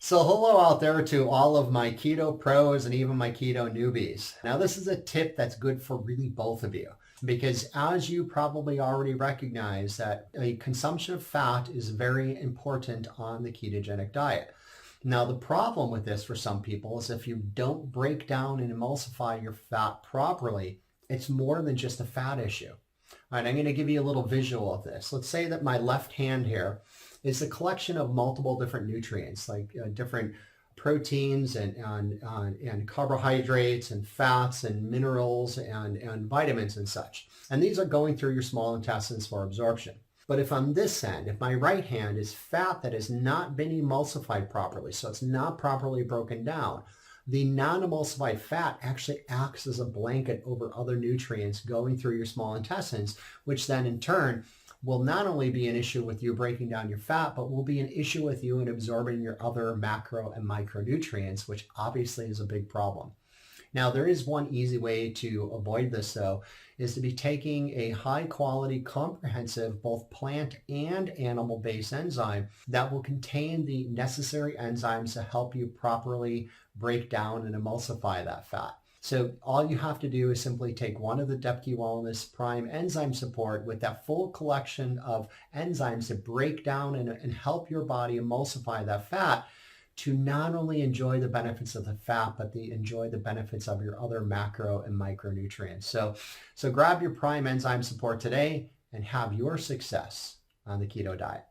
So hello out there to all of my keto pros and even my keto newbies. Now this is a tip that's good for really both of you because as you probably already recognize that a consumption of fat is very important on the ketogenic diet. Now the problem with this for some people is if you don't break down and emulsify your fat properly, it's more than just a fat issue. All right, I'm going to give you a little visual of this. Let's say that my left hand here is a collection of multiple different nutrients, like different proteins and carbohydrates and fats and minerals and vitamins and such. And these are going through your small intestines for absorption. But if on this end, if my right hand is fat that has not been emulsified properly, so it's not properly broken down, the non-emulsified fat actually acts as a blanket over other nutrients going through your small intestines, which then in turn will not only be an issue with you breaking down your fat, but will be an issue with you in absorbing your other macro and micronutrients, which obviously is a big problem. Now, there is one easy way to avoid this, though, is to be taking a high-quality, comprehensive, both plant and animal-based enzyme that will contain the necessary enzymes to help you properly break down and emulsify that fat. So all you have to do is simply take one of the Depke Wellness Prime enzyme support with that full collection of enzymes to break down and help your body emulsify that fat to not only enjoy the benefits of the fat, but enjoy the benefits of your other macro and micronutrients. So grab your Prime enzyme support today and have your success on the keto diet.